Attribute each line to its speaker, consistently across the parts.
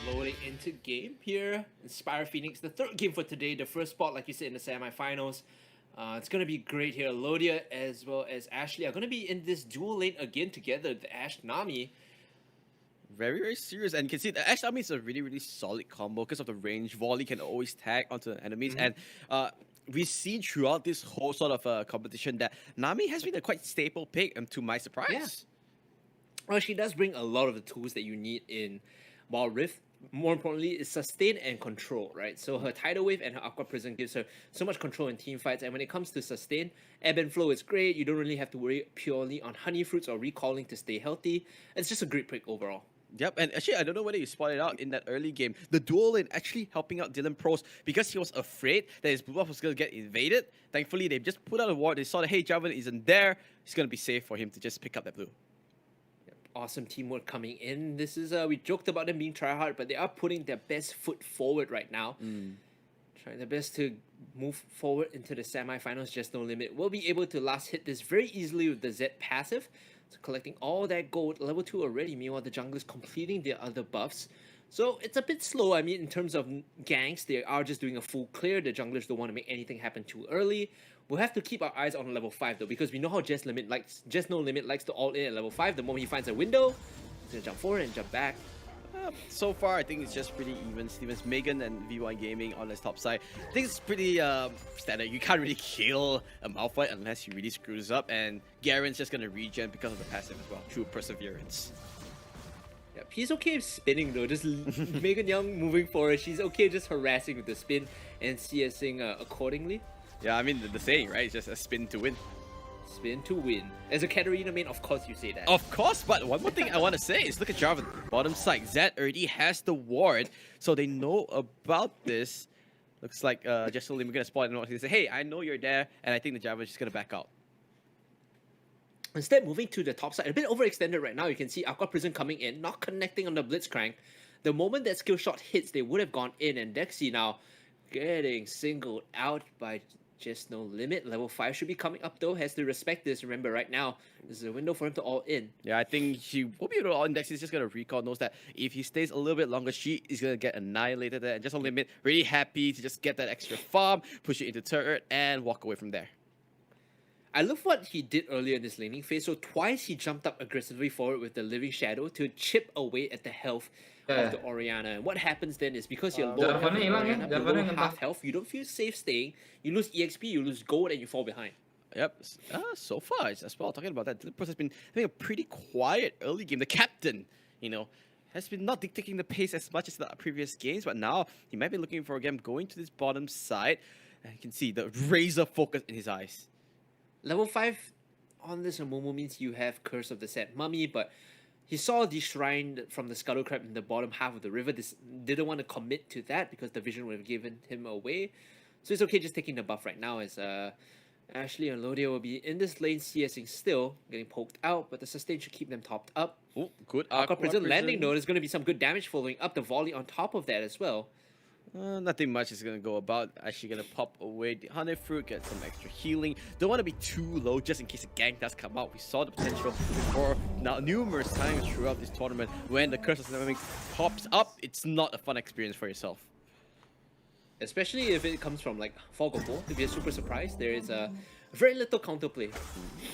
Speaker 1: Loading into game here. Inspire Phoenix, the third game for today. The first spot, like you said, in the semifinals. It's going to be great here. Alodia as well as Ashley are going to be in this dual lane again together. The Ash Nami.
Speaker 2: Very, very serious. And you can see the Ash Nami is a really, really solid combo because of the range. Volley can always tag onto the enemies. And we've seen throughout this whole sort of competition that Nami has been a quite staple pick, to my surprise.
Speaker 1: Yeah. Well, she does bring a lot of the tools that you need in Wild Rift. More importantly, is sustain and control, right? So her Tidal Wave and her Aqua Prison gives her so much control in team fights. And when it comes to sustain, Ebb and Flow is great. You don't really have to worry purely on Honey Fruits or recalling to stay healthy. It's just a great pick overall.
Speaker 2: Yep, and actually, I don't know whether you spotted out in that early game, the dual lane actually helping out Dylan Pros because he was afraid that his blue buff was going to get invaded. Thankfully, they just put out a ward. They saw that, hey, Javan isn't there. It's going to be safe for him to just pick up that blue.
Speaker 1: Awesome teamwork coming in. This is we joked about them being tryhard, but they are putting their best foot forward right now. Trying their best to move forward into the semifinals. Just No Limit will be able to last hit this very easily with the Z passive. So collecting all that gold, level 2 already. Meanwhile, the junglers completing their other buffs. So it's a bit slow. I mean, in terms of ganks, they are just doing a full clear. The junglers don't want to make anything happen too early. We'll have to keep our eyes on level 5 though, because we know how Just No Limit likes to all in at level 5. The moment he finds a window, he's gonna jump forward and jump back.
Speaker 2: So far, I think it's just pretty even. Stevens, Megan, and V1 Gaming on his top side. I think it's pretty standard. You can't really kill a Malphite unless he really screws up, and Garen's just gonna regen because of the passive as well, through Perseverance.
Speaker 1: Yep, he's okay with spinning though. Just Megan Young moving forward. She's okay just harassing with the spin and CSing accordingly.
Speaker 2: Yeah, I mean, the saying, right? It's just a spin to win.
Speaker 1: Spin to win. As a Katarina main, of course you say that.
Speaker 2: Of course, but one more thing I want to say is look at Jarvan. Bottom side, Zed already has the ward, so they know about this. Looks like just only we're going to spot and say, hey, I know you're there, and I think the Jarvan is just going to back out.
Speaker 1: Instead, moving to the top side, a bit overextended right now. You can see Aqua Prison coming in, not connecting on the Blitzcrank. The moment that skill shot hits, they would have gone in, and Dexie now getting singled out by Just No Limit. Level 5 should be coming up though, has to respect this. Remember, right now, there's a window for him to all in.
Speaker 2: Yeah, I think he will be able to all in. Dexie's just going to recall, knows that if he stays a little bit longer, she is going to get annihilated there. And Just No Limit, really happy to just get that extra farm, push it into turret, and walk away from there.
Speaker 1: I love what he did earlier in this laning phase. So twice he jumped up aggressively forward with the Living Shadow to chip away at the health of the Orianna. And what happens then is because you're low health, Orianna, below half health, you don't feel safe staying. You lose EXP, you lose gold, and you fall behind.
Speaker 2: Yep. So far, as well, talking about that, Dylan has been having a pretty quiet early game. The captain, has been not dictating the pace as much as the previous games, but now he might be looking for a game going to this bottom side. And you can see the razor focus in his eyes.
Speaker 1: Level 5 on this Momo means you have Curse of the Sad Mummy, but he saw the shrine from the Scuttle Crab in the bottom half of the river. This didn't want to commit to that because the vision would have given him away. So it's okay just taking the buff right now as Ashley and Alodia will be in this lane CSing still, getting poked out, but the sustain should keep them topped up.
Speaker 2: Oh, good.
Speaker 1: Aqua Prison landing though, there's going to be some good damage following up the volley on top of that as well.
Speaker 2: Nothing much is going to go about. Actually going to pop away the Honey Fruit, get some extra healing. Don't want to be too low just in case a gank does come out. We saw the potential for now numerous times throughout this tournament. When the Curse of Dynamic pops up, it's not a fun experience for yourself.
Speaker 1: Especially if it comes from like Fog of War. To be a super surprise, there is a very little counterplay.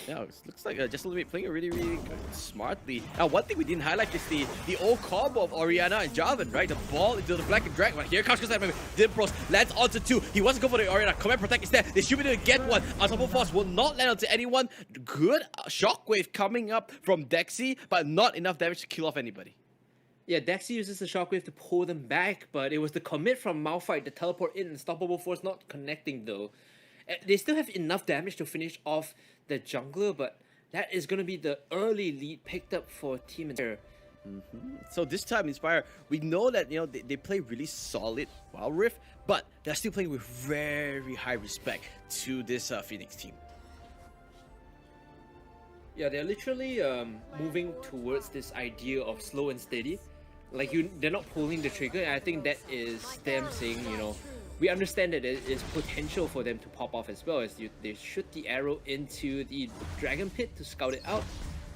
Speaker 2: Yeah, it looks like Just No Limit playing it really, really smartly. Now, one thing we didn't highlight is the old combo of Orianna and Jarvan, right? The ball into the Black and Drag. But here comes Dylan Pros, lands onto 2. He wants to go for the Orianna. Command Protect is there. They should be able to get one. Unstoppable Force will not land onto anyone. Good shockwave coming up from Dexie, but not enough damage to kill off anybody.
Speaker 1: Yeah, Dexie uses the shockwave to pull them back, but it was the commit from Malphite, the teleport in, Unstoppable Force not connecting though. They still have enough damage to finish off the jungler, but that is going to be the early lead picked up for Team Inspire.
Speaker 2: So this time, Inspire, we know that they play really solid Wild Rift, but they're still playing with very high respect to this Phoenix team.
Speaker 1: Yeah, they're literally moving towards this idea of slow and steady. Like they're not pulling the trigger, and I think that is them saying, we understand that there is potential for them to pop off as well as they shoot the arrow into the Dragon Pit to scout it out.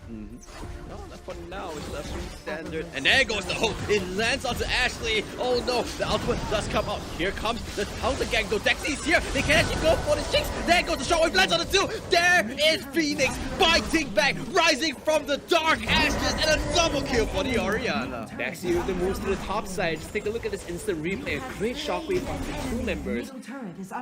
Speaker 2: No, not for now. It's the swing standard. And there goes the hook. It lands onto Ashley. Oh no, the ultimate does come out. Here comes the counter gang though. Dexie's here. They can actually go for the jinx. There goes the shockwave. Lands on the 2. There is Phoenix fighting back, rising from the dark ashes, and a double kill for the Orianna.
Speaker 1: Dexie with the moves to the top side. Just take a look at this instant replay. A great shockwave from the 2 members.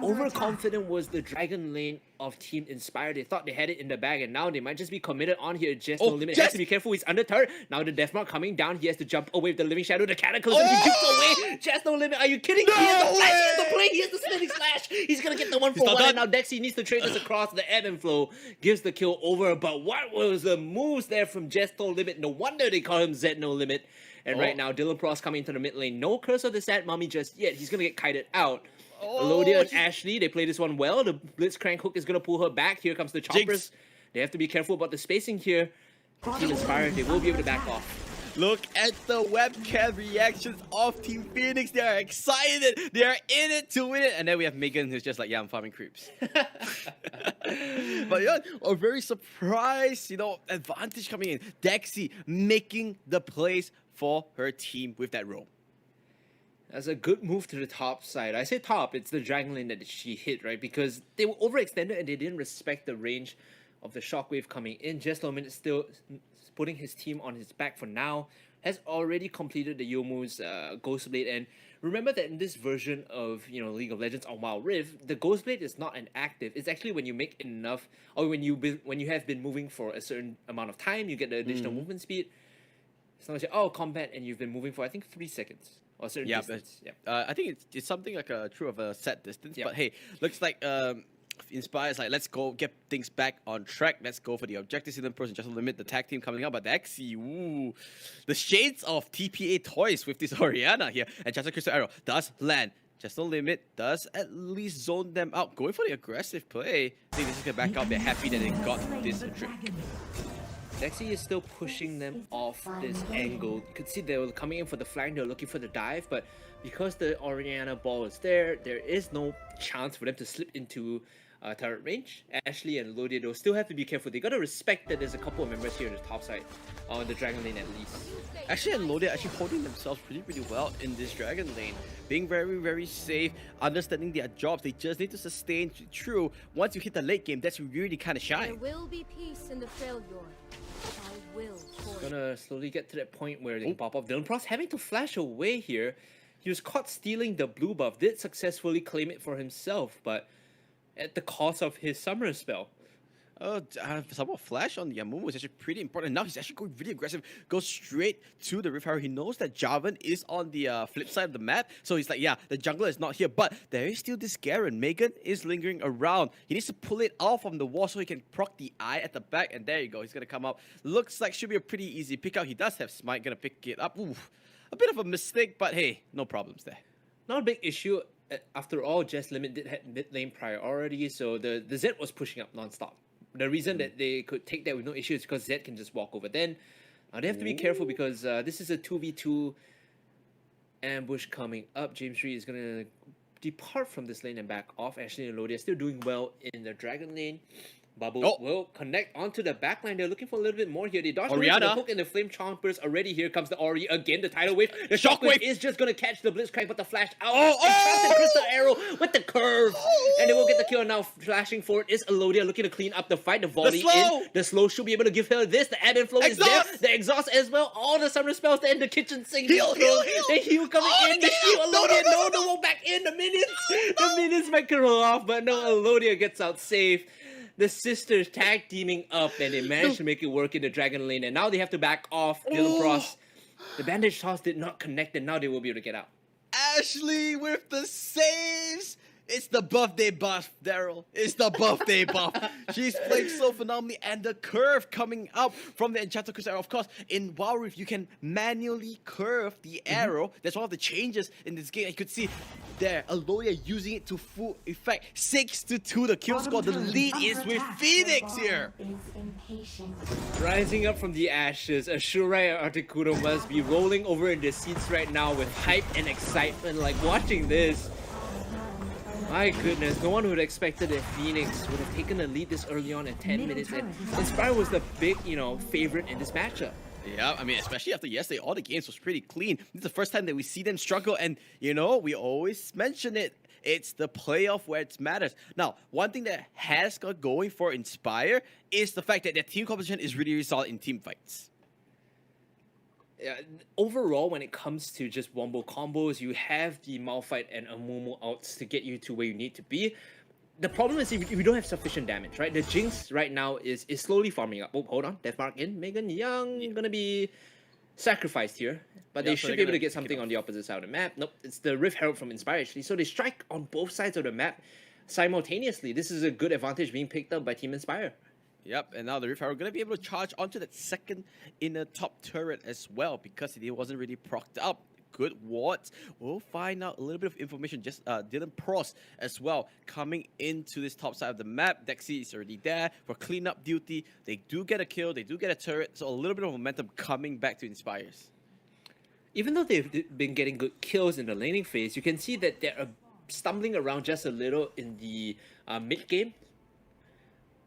Speaker 1: Overconfident was the Dragon Lane of Team Inspire. They thought they had it in the bag, and now they might just be committed on here. Just no limit.
Speaker 2: Jess!
Speaker 1: Has to be careful. He's under turret. Now the Death Mark coming down. He has to jump away with the Living Shadow. The Cataclysm. He jumps away. Just no limit. Are you kidding me? He has the flash. He has the play. He has the spinning slash. He's gonna get the 1-for-1. And now Dexie needs to trade this across. The ebb and flow gives the kill over. But what was the moves there from Just No Limit? No wonder they call him Z No Limit. And right now, Dylan Pross coming into the mid lane. No Curse of the Sad Mummy just yet. He's gonna get kited out. Alodia and Ashley, they play this one well. The Blitzcrank hook is going to pull her back. Here comes the choppers.
Speaker 2: Jinx.
Speaker 1: They have to be careful about the spacing here. Team Inspired, they will be able to back off.
Speaker 2: Look at the webcam reactions of Team Phoenix. They are excited. They are in it to win it. And then we have Megan who's just like, yeah, I'm farming creeps. But yeah, a very surprise, advantage coming in. Dexie making the plays for her team with that roll.
Speaker 1: That's a good move to the top side. I say top, it's the Dragon Lane that she hit, right? Because they were overextended and they didn't respect the range of the shockwave coming in. Just Lomin is still putting his team on his back for now. Has already completed the Youmuu's Ghostblade. And remember that in this version of League of Legends on Wild Rift, the Ghostblade is not an active. It's actually when you make enough, or when you have been moving for a certain amount of time, you get the additional movement speed. It's not like combat and you've been moving for I think 3 seconds. Or certain distance.
Speaker 2: I think it's something like a true of a set distance. But hey, looks like Inspire's like, let's go get things back on track. Let's go for the objectives in the person. Just limit the tag team coming up. But Dexie, ooh, the shades of TPA toys with this Orianna here. And just a Crystal Arrow does land. Just no limit does at least zone them out. Going for the aggressive play. I think this is gonna back out. They're happy that they got this trick.
Speaker 1: Dexie is still pushing them off this angle. You could see they were coming in for the flank, they were looking for the dive, but because the Orianna ball is there is no chance for them to slip into turret range. Ashley and Alodia, they'll still have to be careful. They gotta respect that there's a couple of members here on the top side, on the Dragon Lane at least.
Speaker 2: Ashley and Alodia actually holding themselves pretty well in this Dragon Lane. Being very safe, understanding their jobs. They just need to sustain through. Once you hit the late game, that's really kind of shy.
Speaker 3: There will be peace in the failure. I will.
Speaker 1: Gonna slowly get to that point where they can pop off. Dylan Pross having to flash away here. He was caught stealing the blue buff. Did successfully claim it for himself, but at the cost of his summoner spell.
Speaker 2: Somewhat flash on Yamumu is actually pretty important. Now he's actually going really aggressive. Goes straight to the Rift Arrow. He knows that Jarvan is on the flip side of the map. So he's like, yeah, the jungler is not here. But there is still this Garen. Megan is lingering around. He needs to pull it off from the wall so he can proc the eye at the back. And there you go. He's going to come up. Looks like should be a pretty easy pick out. He does have Smite. Going to pick it up. Ooh, a bit of a mistake. But hey, no problems there.
Speaker 1: Not a big issue. After all, Jess Limit did have mid lane priority. So the Zed was pushing up non-stop. The reason that they could take that with no issue is because Zed can just walk over. Then they have to be careful because this is a 2v2 ambush coming up. James Reid is going to depart from this lane and back off. Ashley and Alodia still doing well in the Dragon Lane. Bubble will connect onto the backline. They're looking for a little bit more here. They dodged away from the hook and the Flame Chompers already. Here comes the Ori again, the tidal wave. The shockwave is just going to catch the Blitzcrank, but the flash out. The Crystal Arrow with the curve. And they will get the kill. Now flashing forward is Alodia looking to clean up the fight. The volley in. The slow should be able to give her this. The ebb and flow is there. The exhaust as well. All the summer spells there in the kitchen sink.
Speaker 2: Heal.
Speaker 1: The heal coming in. The heal. Alodia, no, go back in. The minions might curl off, but no, Alodia gets out safe. The sisters tag teaming up and they managed to make it work in the Dragon Lane, and now they have to back off. Dylan Pross. The bandage toss did not connect, and now they will be able to get out.
Speaker 2: Ashley with the saves. It's the birthday buff, Daryl. It's the birthday buff. She's playing so phenomenally, and the curve coming up from the Enchanted Crystal Arrow. Of course, in Wild Rift, you can manually curve the arrow. That's one of the changes in this game. You could see there, Alodia using it to full effect. 6-2 the kill score. The lead is with Phoenix here.
Speaker 1: Rising up from the ashes, Ashura and Articuno must be rolling over in their seats right now with hype and excitement. Like watching this. My goodness, no one would have expected that Phoenix would have taken the lead this early on at 10 minutes. And Inspire was the big, favorite in this matchup.
Speaker 2: Yeah, I mean, especially after yesterday, all the games was pretty clean. This is the first time that we see them struggle, and we always mention it. It's the playoff where it matters. Now, one thing that has got going for Inspire is the fact that their team composition is really, really solid in team fights.
Speaker 1: Yeah, overall, when it comes to just wombo combos, you have the Malphite and Amumu outs to get you to where you need to be. The problem is if you don't have sufficient damage, right? The Jinx right now is slowly farming up. Oh, hold on. Death Mark in. Megan Young gonna be sacrificed here. But they should be able to get something on the opposite side of the map. Nope, it's the Rift Herald from Inspire actually. So they strike on both sides of the map simultaneously. This is a good advantage being picked up by Team Inspire.
Speaker 2: Yep, and now the Rift are going to be able to charge onto that second inner top turret as well because it wasn't really procced up. Good wards. We'll find out a little bit of information. Just Dylan Prost as well coming into this top side of the map. Dexie is already there for cleanup duty. They do get a kill. They do get a turret. So a little bit of momentum coming back to Inspires.
Speaker 1: Even though they've been getting good kills in the laning phase, you can see that they're stumbling around just a little in the mid game.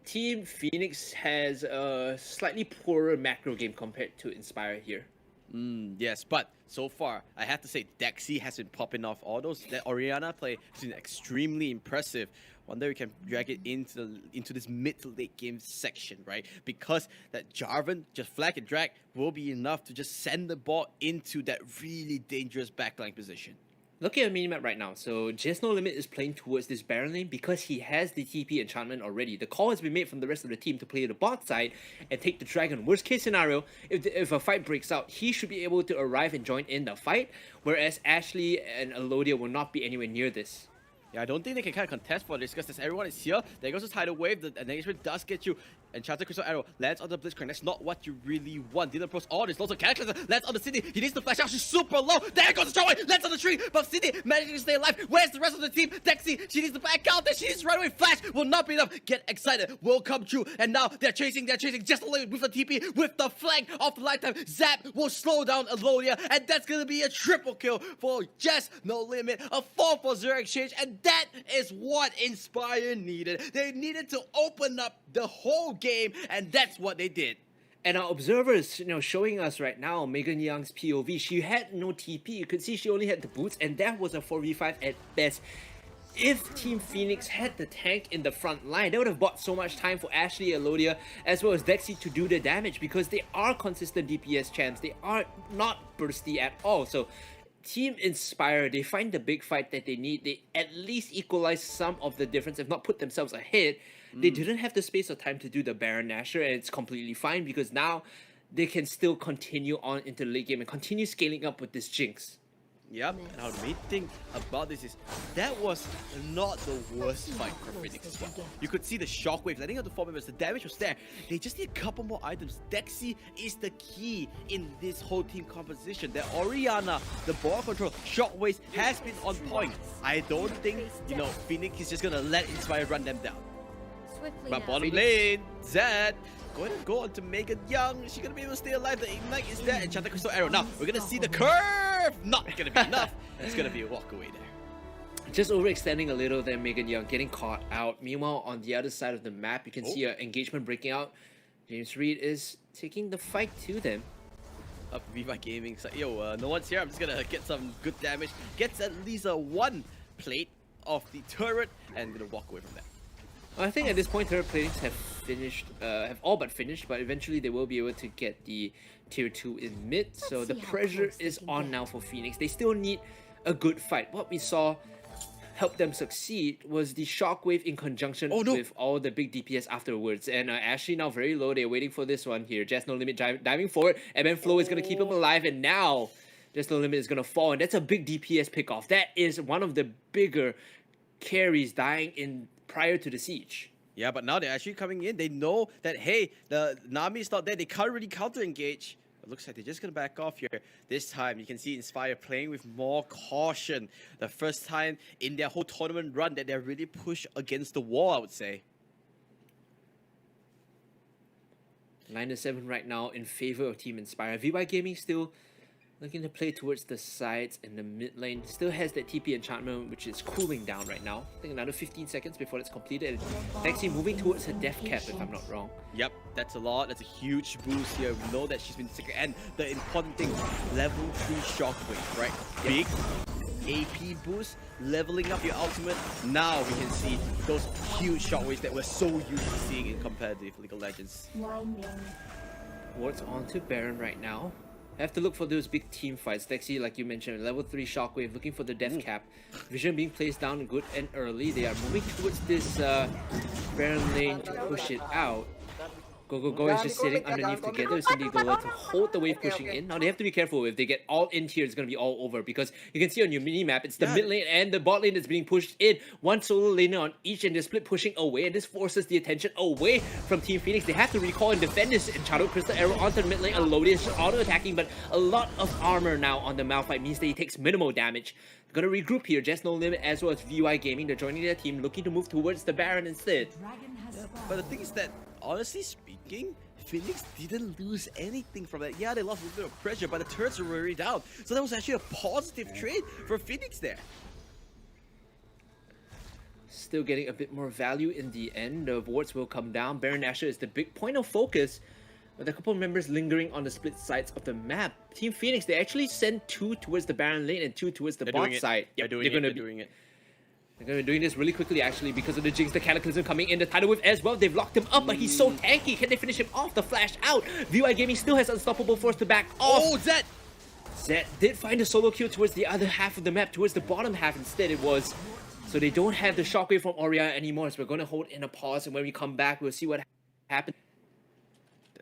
Speaker 1: Team Phoenix has a slightly poorer macro game compared to Inspire here.
Speaker 2: Yes, but so far, I have to say Dexie has been popping off all those. That Orianna play has been extremely impressive. Wonder we can drag it into this mid to late game section, right? Because that Jarvan, just flag and drag, will be enough to just send the ball into that really dangerous backline position.
Speaker 1: Looking at minimap right now, so JESS No Limit is playing towards this Baron lane because he has the TP enchantment already. The call has been made from the rest of the team to play the bot side and take the dragon. Worst case scenario, if a fight breaks out, he should be able to arrive and join in the fight, whereas Ashley and Alodia will not be anywhere near this.
Speaker 2: Yeah, I don't think they can kind of contest for this because everyone is here. There goes the tidal wave. The engagement does get you. Enchanted Crystal Arrow lands on the Blitzcrank. That's not what you really want. Dylan Prost, all this loads of Cataclysm lands on the city. He needs to flash out. She's super low. There goes the Shockwave. Lands on the tree. But City managing to stay alive. Where's the rest of the team? Dexie, she needs to back out. There she needs to run away. Flash will not be enough. Get excited. Will come true. And now they're chasing. Just a little with the TP. With the flank of the lifetime. Zap will slow down Alodia. And that's going to be a triple kill for JESS No Limit. A 4-for-0 exchange. And that is what Inspire needed. They needed to open up the whole game, and that's what they did.
Speaker 1: And our observers, showing us right now Megan Young's POV. She had no TP. You could see she only had the boots, and that was a 4v5 at best. If Team Phoenix had the tank in the front line, they would have bought so much time for Ashley, Alodia, as well as Dexie to do the damage because they are consistent DPS champs. They are not bursty at all. So Team Inspire, they find the big fight that they need. They at least equalize some of the difference, if not put themselves ahead. They didn't have the space or time to do the Baron Nashor, and it's completely fine because now they can still continue on into the late game and continue scaling up with this Jinx.
Speaker 2: Yep, and our main thing about this is that was not the worst fight for Phoenix as well. You could see the shockwave letting out the 4 members, the damage was there. They just need a couple more items. Dexie is the key in this whole team composition. That Orianna, the ball control, shockwaves has been on point. I don't think, Phoenix is just gonna let Inspire run them down. But bottom lane, Zed going to go on to Megan Young. Is she going to be able to stay alive? The Ignite is there. Enchanted Crystal Arrow. Now, we're going to see the curve. Not going to be enough. It's going to be a walk away there.
Speaker 1: Just overextending a little there, Megan Young getting caught out. Meanwhile, on the other side of the map, you can see an engagement breaking out. James Reid is taking the fight to them.
Speaker 2: Up Viva Gaming. So, no one's here. I'm just going to get some good damage. Gets at least a 1 plate of the turret and going to walk away from that.
Speaker 1: I think at this point, turret platings have finished, have all but finished, but eventually they will be able to get the tier 2 in mid. So the pressure is on now for Phoenix. They still need a good fight. What we saw help them succeed was the shockwave in conjunction with all the big DPS afterwards. And Ashley now very low. They're waiting for this one here. JESS No Limit diving forward. And then Flo is going to keep him alive. And now JESS No Limit is going to fall. And that's a big DPS pickoff. That is one of the bigger carries dying in prior to the siege.
Speaker 2: Yeah, but now they're actually coming in. They know that, hey, the Nami is not there. They can't really counter-engage. It looks like they're just going to back off here. This time, you can see Inspire playing with more caution. The first time in their whole tournament run that they're really pushed against the wall, I would say.
Speaker 1: 9-7 right now in favor of Team Inspire. VY Gaming still Looking to play towards the sides in the mid lane. Still has that TP enchantment, which is cooling down right now. I think another 15 seconds before it's completed. Dexie moving towards her death cap, if I'm not wrong.
Speaker 2: Yep, that's a lot. That's a huge boost here. We know that she's been sick. And the important thing, level 3 shockwave, right? Big AP boost, leveling up your ultimate. Now we can see those huge shockwaves that we're so used to seeing in competitive League of Legends.
Speaker 1: Wards onto Baron right now. Have to look for those big team fights. Dexie, like you mentioned, level 3 shockwave, looking for the death cap. Vision being placed down good and early. They are moving towards this Baron lane to push it out. GOGOGOY is just sitting underneath together with Cindy GULLA to hold the wave pushing in. Now they have to be careful. If they get all in here, it's going to be all over, because you can see on your mini-map, it's the mid lane and the bot lane that's being pushed in. One solo laner on each, and they're split pushing away, and this forces the attention away from Team Phoenix. They have to recall and defend this Enchanted Crystal Arrow onto the mid lane. Alodia is auto-attacking, but a lot of armor now on the Malphite means that he takes minimal damage. Gonna regroup here. JESS No Limit as well as VOI Gaming. They're joining their team, looking to move towards the Baron instead.
Speaker 2: But the thing is that, honestly speaking, Phoenix didn't lose anything from that. Yeah, they lost a little bit of pressure, but the turrets were already down. So that was actually a positive trade for Phoenix there.
Speaker 1: Still getting a bit more value in the end. The wards will come down. Baron Asher is the big point of focus, with a couple of members lingering on the split sides of the map. Team Phoenix, they actually send 2 towards the Baron lane and 2 towards the bot side.
Speaker 2: Yep, they're doing it.
Speaker 1: They're going to be doing this really quickly, actually, because of the Jinx, the Cataclysm coming in, the Tidal Wave as well. They've locked him up, but he's so tanky. Can they finish him off? The flash out. VOI Gaming still has Unstoppable Force to back off.
Speaker 2: Oh, Zed!
Speaker 1: Zed did find a solo kill towards the other half of the map, towards the bottom half instead it was. So they don't have the shockwave from Oriana anymore, so we're going to hold in a pause, and when we come back, we'll see what happens.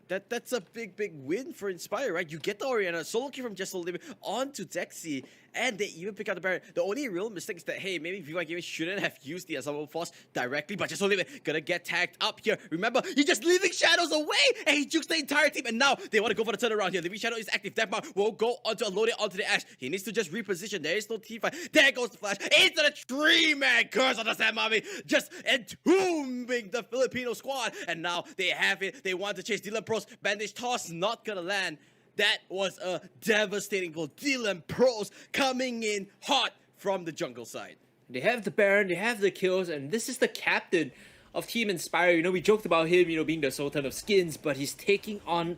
Speaker 2: That's a big win for Inspire, right? You get the Oriana solo kill from JESS No Limit onto Dexie, and they even pick out the Baron. The only real mistake is that, hey, maybe VOI Gaming shouldn't have used the Unstoppable Force directly, but JESS No Limit gonna get tagged up here. Remember, he's just leaving shadows away, and he jukes the entire team, and now they want to go for the turnaround here. Leaving shadow is active. Deathmark will go onto Alodia, onto the Ash. He needs to just reposition. There is no team fight. There goes the flash into the tree-man curse on the Sand Mommy, just entombing the Filipino squad, and now they have it. They want to chase Dylan Pros. Bandage toss not gonna land. That was a devastating goal. Dylan Pros coming in hot from the jungle side.
Speaker 1: They have the Baron, they have the kills, and this is the captain of Team Inspire. You know, we joked about him, you know, being the Sultan of Skins, but he's taking on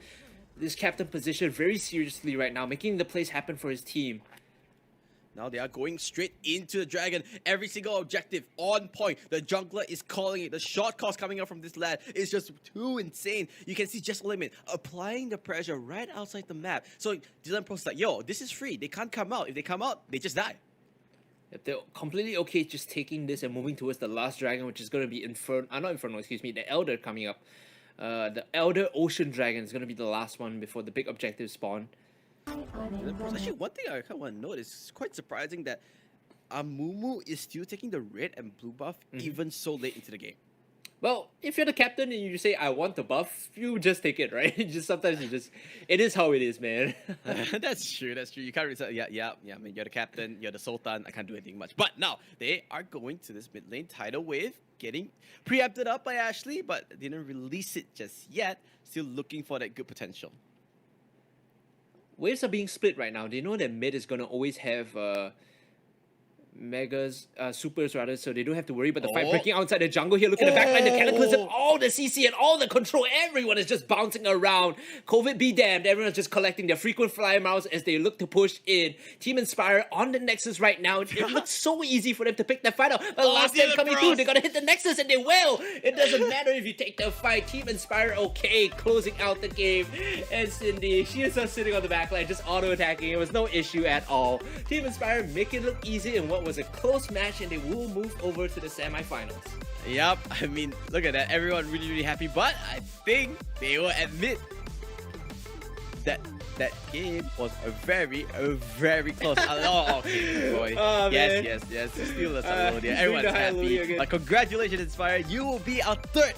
Speaker 1: this captain position very seriously right now, making the plays happen for his team.
Speaker 2: Now they are going straight into the dragon. Every single objective on point. The jungler is calling it. The shot cost coming out from this lad is just too insane. You can see JESS No Limit applying the pressure right outside the map. So Dylan Pro's like, yo, this is free. They can't come out. If they come out, they just die.
Speaker 1: If they're completely okay just taking this and moving towards the last dragon, which is going to be the Elder coming up. The Elder Ocean Dragon is going to be the last one before the big objective spawn.
Speaker 2: Actually, one thing I kind of want to note is quite surprising that Amumu is still taking the red and blue buff even so late into the game.
Speaker 1: Well, if you're the captain and you say, I want the buff, you just take it, right? Sometimes it is how it is, man.
Speaker 2: That's true. You can't really say, yeah, I mean, you're the captain, you're the Sultan, I can't do anything much. But now, they are going to this mid lane tidal wave, getting preempted up by Ashley, but didn't release it just yet. Still looking for that good potential.
Speaker 1: Waves are being split right now. They know that mid is going to always have megas, supers rather, so they don't have to worry about the fight breaking outside the jungle here. Look at the backline, the Cataclysm, all the CC and all the control. Everyone is just bouncing around. COVID be damned. Everyone's just collecting their frequent flyer miles as they look to push in. Team Inspire on the Nexus right now. It looks so easy for them to pick that fight out. But last time coming through, they're gonna hit the Nexus and they will. It doesn't matter if you take the fight. Team Inspire okay, closing out the game. And Cindy, she is just sitting on the backline, just auto-attacking. It was no issue at all. Team Inspire make it look easy in what was a close match, and they will move over to the semi-finals.
Speaker 2: Yep, I mean, look at that. Everyone really happy, but I think they will admit that that game was a very close. Oh, okay, boy.
Speaker 1: Oh,
Speaker 2: yes. Still a Alodia. Everyone's happy. Congratulations, Inspire. You will be our third